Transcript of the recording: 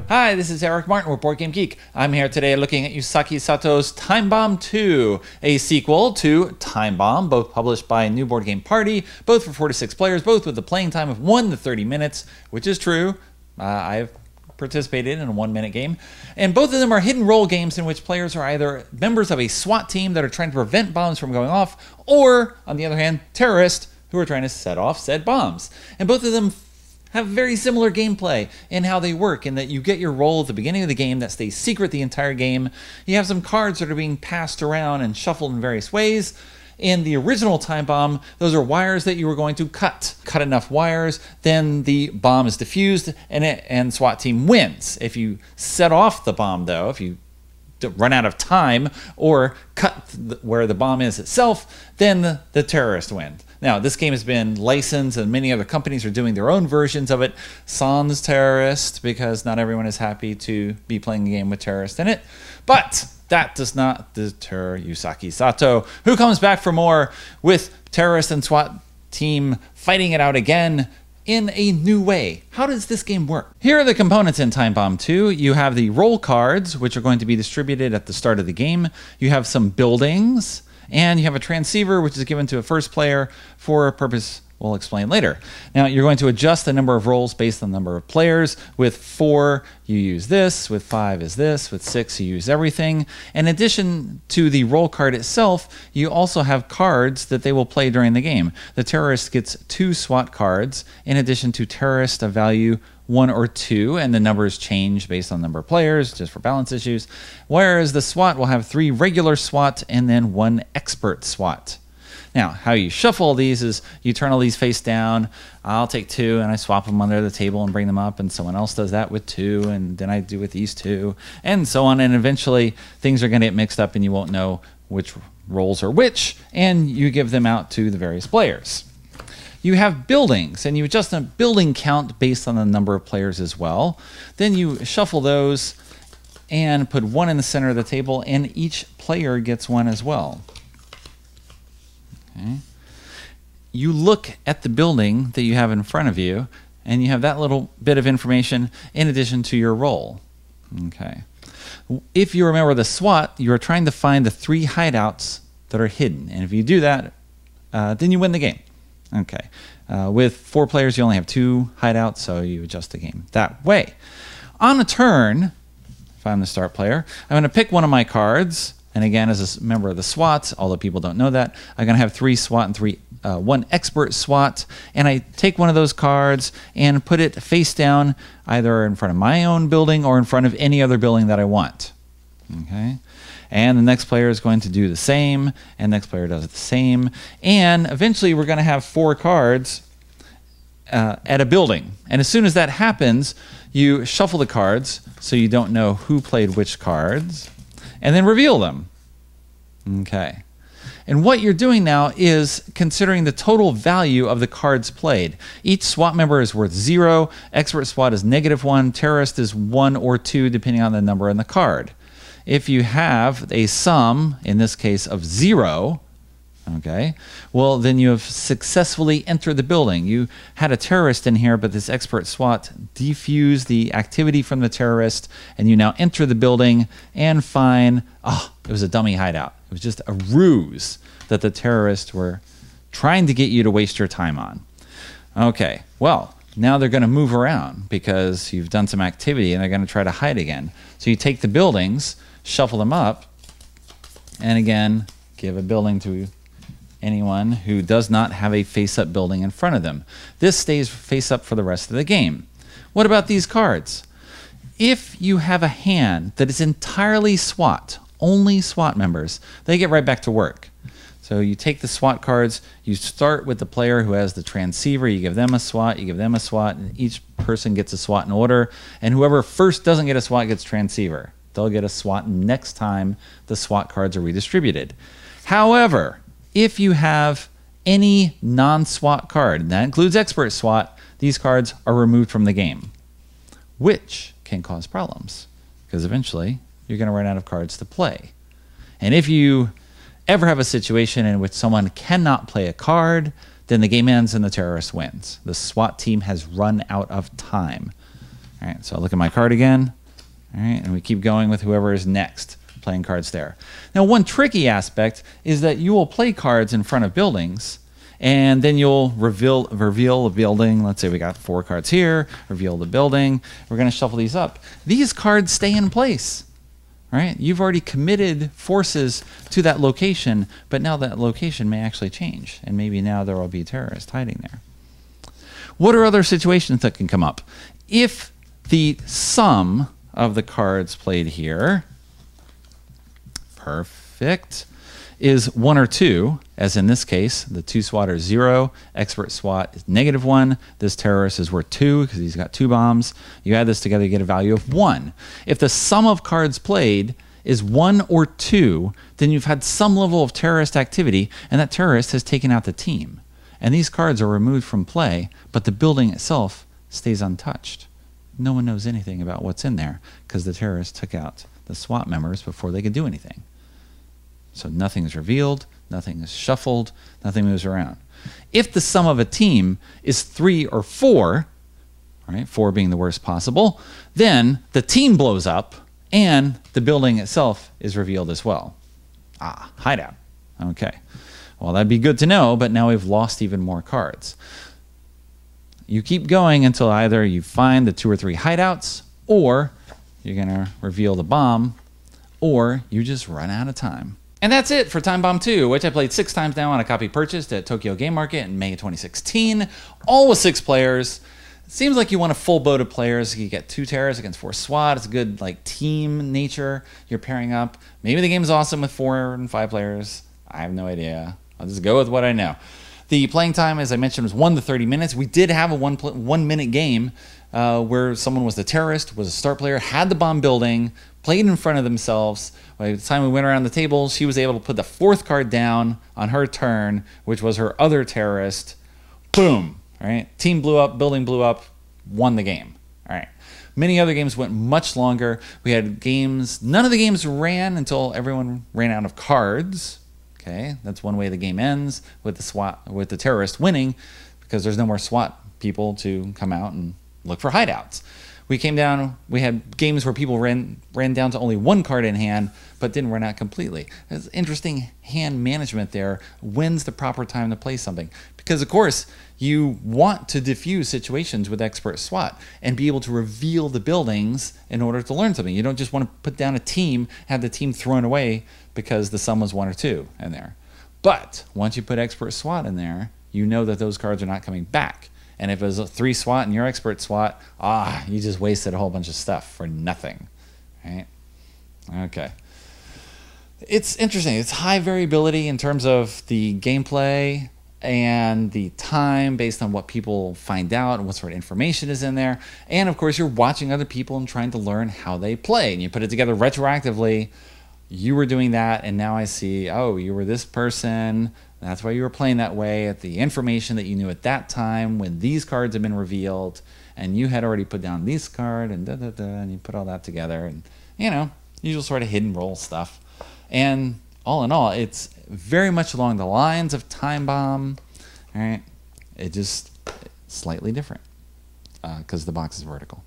Hi, this is Eric Martin with Board Game Geek. I'm here today looking at Yusaki Sato's TimeBomb II, a sequel to Time Bomb, both published by New Board Game Party, both for 4 to 6 players, both with a playing time of 1 to 30 minutes, which is true. I've participated in a 1-minute game. And both of them are hidden role games in which players are either members of a SWAT team that are trying to prevent bombs from going off, or, on the other hand, terrorists who are trying to set off said bombs. And both of them have very similar gameplay in how they work, in that you get your role at the beginning of the game that stays secret the entire game. You have some cards that are being passed around and shuffled in various ways. In the original Time Bomb, those are wires that you were going to cut. Cut enough wires, then the bomb is diffused and SWAT team wins. If you set off the bomb, though, if you run out of time or cut where the bomb is itself, then the terrorist wins. Now, this game has been licensed, and many other companies are doing their own versions of it. Sans terrorist, because not everyone is happy to be playing a game with terrorists in it. But that does not deter Yusaki Sato, who comes back for more with terrorist and SWAT team fighting it out again in a new way. How does this game work? Here are the components in Time Bomb II. You have the roll cards, which are going to be distributed at the start of the game. You have some buildings, and you have a transceiver, which is given to a first player for a purpose we'll explain later. Now, you're going to adjust the number of rolls based on the number of players. With 4, you use this. With 5 is this. With 6, you use everything. In addition to the roll card itself, you also have cards that they will play during the game. The terrorist gets 2 SWAT cards, in addition to terrorist of value 1 or 2, and the numbers change based on the number of players, just for balance issues. Whereas the SWAT will have 3 regular SWAT and then 1 expert SWAT. Now, how you shuffle these is you turn all these face down. I'll take 2 and I swap them under the table and bring them up, and someone else does that with 2, and then I do with these 2, and so on. And eventually things are going to get mixed up and you won't know which rolls are which, and you give them out to the various players. You have buildings, and you adjust the building count based on the number of players as well. Then you shuffle those and put 1 in the center of the table, and each player gets 1 as well. Okay. You look at the building that you have in front of you, and you have that little bit of information in addition to your roll. Okay. If you remember the SWAT, you are trying to find the 3 hideouts that are hidden, and if you do that, then you win the game. Okay. With 4 players, you only have 2 hideouts, so you adjust the game that way. On a turn, if I'm the start player, I'm going to pick one of my cards. And again, as a member of the SWAT, although people don't know that, I'm going to have 3 SWAT and 1 expert SWAT. And I take one of those cards and put it face down, either in front of my own building or in front of any other building that I want. Okay. And the next player is going to do the same, and the next player does the same. And eventually we're going to have 4 cards at a building. And as soon as that happens, you shuffle the cards so you don't know who played which cards, and then reveal them. Okay. And what you're doing now is considering the total value of the cards played. Each SWAT member is worth 0, expert SWAT is -1, terrorist is 1 or 2, depending on the number in the card. If you have a sum, in this case of 0, okay, well, then you have successfully entered the building. You had a terrorist in here, but this expert SWAT defused the activity from the terrorist, and you now enter the building and find, oh, it was a dummy hideout. It was just a ruse that the terrorists were trying to get you to waste your time on. Okay, well, now they're going to move around because you've done some activity, and they're going to try to hide again. So you take the buildings, shuffle them up, and again, give a building to anyone who does not have a face-up building in front of them. This stays face-up for the rest of the game. What about these cards? If you have a hand that is entirely SWAT, only SWAT members, they get right back to work. So you take the SWAT cards, you start with the player who has the transceiver, you give them a SWAT, you give them a SWAT, and each person gets a SWAT in order, and whoever first doesn't get a SWAT gets transceiver. They'll get a SWAT next time the SWAT cards are redistributed. However, if you have any non-SWAT card, and that includes expert SWAT, these cards are removed from the game, which can cause problems, because eventually you're going to run out of cards to play. And if you ever have a situation in which someone cannot play a card, then the game ends and the terrorist wins. The SWAT team has run out of time. All right, so I'll look at my card again. All right, and we keep going with whoever is next, playing cards there. Now, one tricky aspect is that you will play cards in front of buildings, and then you'll reveal a building. Let's say we got 4 cards here, reveal the building. We're going to shuffle these up. These cards stay in place, right? You've already committed forces to that location, but now that location may actually change, and maybe now there will be terrorists hiding there. What are other situations that can come up? If the sum of the cards played here, perfect, is 1 or 2, as in this case, the 2 SWAT are 0, expert SWAT is -1, this terrorist is worth 2 because he's got 2 bombs. You add this together, you get a value of 1. If the sum of cards played is 1 or 2, then you've had some level of terrorist activity, and that terrorist has taken out the team. And these cards are removed from play, but the building itself stays untouched. No one knows anything about what's in there because the terrorists took out the SWAT members before they could do anything. So nothing is revealed, nothing is shuffled, nothing moves around. If the sum of a team is 3 or 4, right, 4 being the worst possible, then the team blows up and the building itself is revealed as well. Ah, hideout. Okay. Well, that'd be good to know, but now we've lost even more cards. You keep going until either you find the 2 or 3 hideouts, or you're going to reveal the bomb, or you just run out of time. And that's it for TimeBomb II, which I played 6 times now on a copy purchased at Tokyo Game Market in May 2016, all with 6 players. It seems like you want a full boat of players. You get 2 terrorists against 4 SWAT. It's a good like team nature you're pairing up. Maybe the game's awesome with 4 and 5 players. I have no idea. I'll just go with what I know. The playing time, as I mentioned, was 1 to 30 minutes. We did have a 1 minute game where someone was the terrorist, was a start player, had the bomb building, played in front of themselves. By the time we went around the table, she was able to put the 4th card down on her turn, which was her other terrorist. Boom. Right? Team blew up, building blew up, won the game. All right. Many other games went much longer. We had games, none of the games ran until everyone ran out of cards. Okay, that's one way the game ends, with the terrorist winning, because there's no more SWAT people to come out and look for hideouts. We had games where people ran down to only 1 card in hand, but didn't run out completely. There's interesting hand management there. When's the proper time to play something? Because of course, you want to diffuse situations with expert SWAT and be able to reveal the buildings in order to learn something. You don't just want to put down a team, have the team thrown away because the sum was 1 or 2 in there. But once you put expert SWAT in there, you know that those cards are not coming back. And if it was a 3 SWAT and you're expert SWAT, you just wasted a whole bunch of stuff for nothing, right? Okay. It's interesting. It's high variability in terms of the gameplay and the time based on what people find out and what sort of information is in there. And of course, you're watching other people and trying to learn how they play. And you put it together retroactively. You were doing that, and now I see, oh, you were this person. That's why you were playing that way, at the information that you knew at that time when these cards had been revealed, and you had already put down this card, and and you put all that together, and, you know, usual sort of hidden role stuff. And all in all, it's very much along the lines of TimeBomb, all right? It just slightly different because the box is vertical.